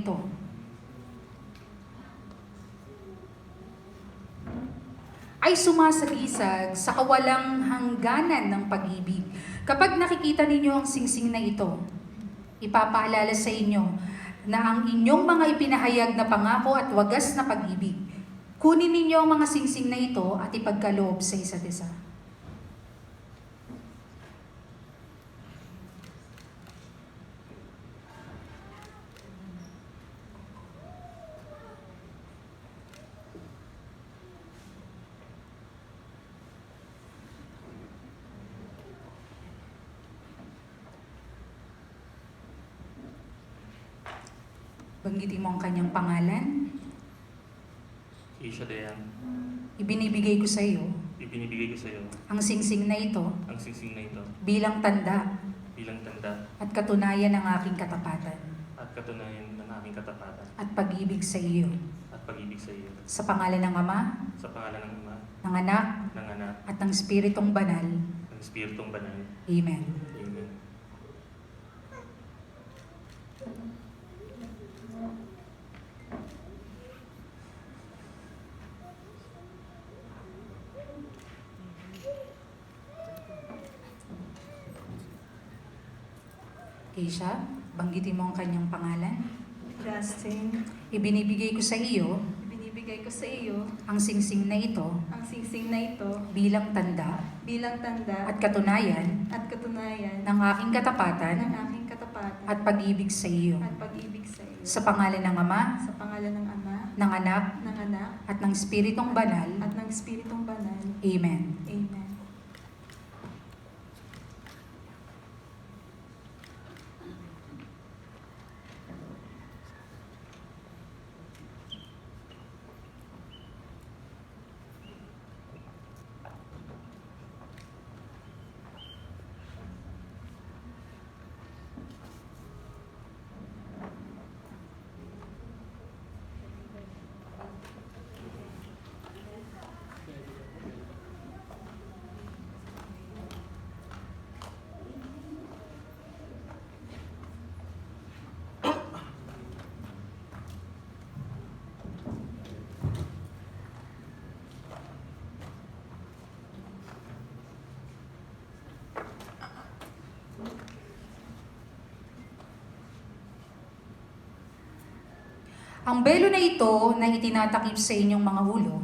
ito ay sumasagisag sa kawalang hangganan ng pag-ibig. Kapag nakikita ninyo ang singsing na ito, ipapaalala sa inyo na ang inyong mga ipinahayag na pangako at wagas na pag-ibig, kunin ninyo ang mga singsing na ito at ipagkaloob sa isa't isa. Banggitin mo ang kanyang pangalan. Isha Dayan, Ibinibigay ko sa iyo ibinibigay ko sa iyo ang singsing na ito ang singsing na ito bilang tanda bilang tanda at katunayan ng aking katapatan at katunayan ng aking katapatan at pag-ibig sa iyo. at pag-ibig sa iyo. Sa pangalan ng Ama, Sa pangalan ng Ama, ng Anak, ng Anak, at ng Espiritong Banal. ng Espiritong Banal. Amen. Amen. Keisha, banggitin mo ang kanyang pangalan. Justin, Ibinibigay ko sa iyo binibigay ko sa iyo ang singsing na ito ang singsing na ito bilang tanda bilang tanda at katunayan at katunayan ng aking katapatan ng aking katapatan at pag-ibig sa iyo. at pag-ibig sa iyo. Sa pangalan ng Ama, Sa pangalan ng Ama, ng Anak, ng Anak, at ng Espiritong Banal. at ng Espiritong Banal. Amen. Amen. Ang belo na ito na itinatakip sa inyong mga ulo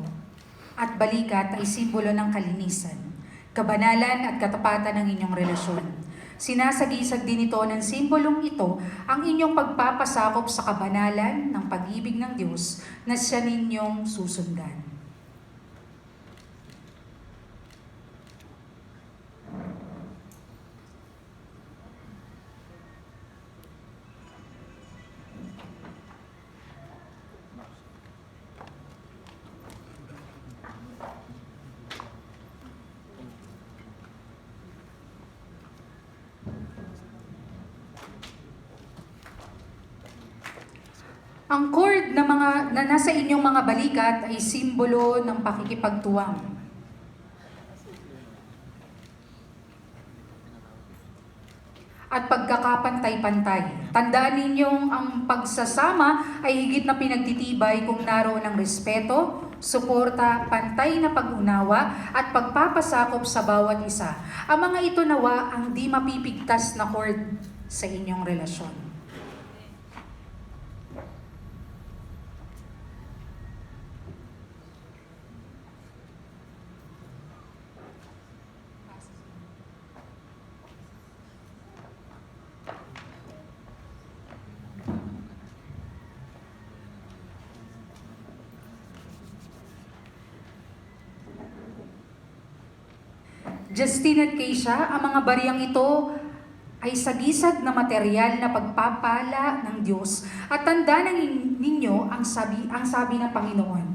at balikat ay simbolo ng kalinisan, kabanalan at katapatan ng inyong relasyon. Sinasagisag din ito ng simbolong ito ang inyong pagpapasakop sa kabanalan ng pag-ibig ng Diyos na siya ninyong susundan. Ang cord na nasa inyong mga balikat ay simbolo ng pakikipagtuwang. At pagkakapantay-pantay. Tandaan ninyong ang pagsasama ay higit na pinagtitibay kung naroon ang respeto, suporta, pantay na pag-unawa at pagpapasakop sa bawat isa. Ang mga ito nawa ang di mapipigtas na cord sa inyong relasyon. Justin at Keisha, ang mga bariyang ito ay sagisag na material na pagpapala ng Diyos at tanda ng ninyo ang sabi ng Panginoon.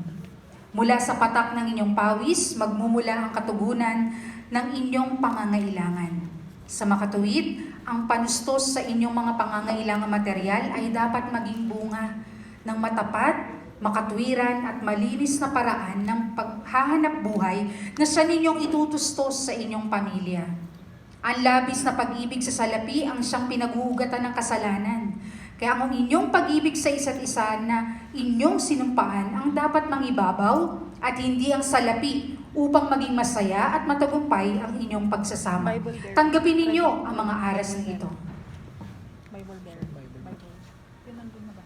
Mula sa patak ng inyong pawis, magmumula ang katugunan ng inyong pangangailangan. Sa makatuwid, ang panustos sa inyong mga pangangailangan material ay dapat maging bunga ng matapat, makatwiran at malinis na paraan ng paghahanap buhay na siya ninyong itutustos sa inyong pamilya. Ang labis na pag-ibig sa salapi ang siyang pinaghuhugatan ng kasalanan. Kaya ang inyong pag-ibig sa isa't isa na inyong sinumpaan ang dapat mangibabaw at hindi ang salapi upang maging masaya at matagumpay ang inyong pagsasama. Tanggapin ninyo ang mga aras na ito. Bible there. Bible. Yun nandun na ba?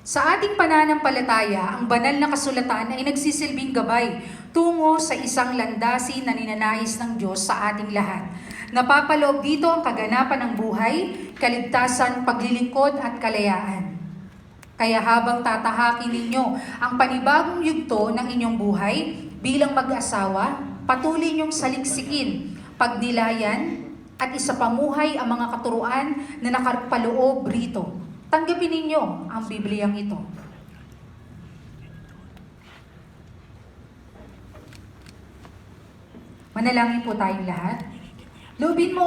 Sa ating pananampalataya, ang banal na kasulatan ay nagsisilbing gabay tungo sa isang landasin na ninanais ng Diyos sa ating lahat. Napapaloob dito ang kaganapan ng buhay, kaligtasan, paglilingkod at kalayaan. Kaya habang tatahakin ninyo ang panibagong yugto ng inyong buhay bilang mag-asawa, patuloy ninyong saliksikin, pagnilayan at isapamuhay ang mga katuruan na nakapaloob rito. Tanggapin ninyo ang Bibliyang ito. Manalangin po tayong lahat. Loobin mo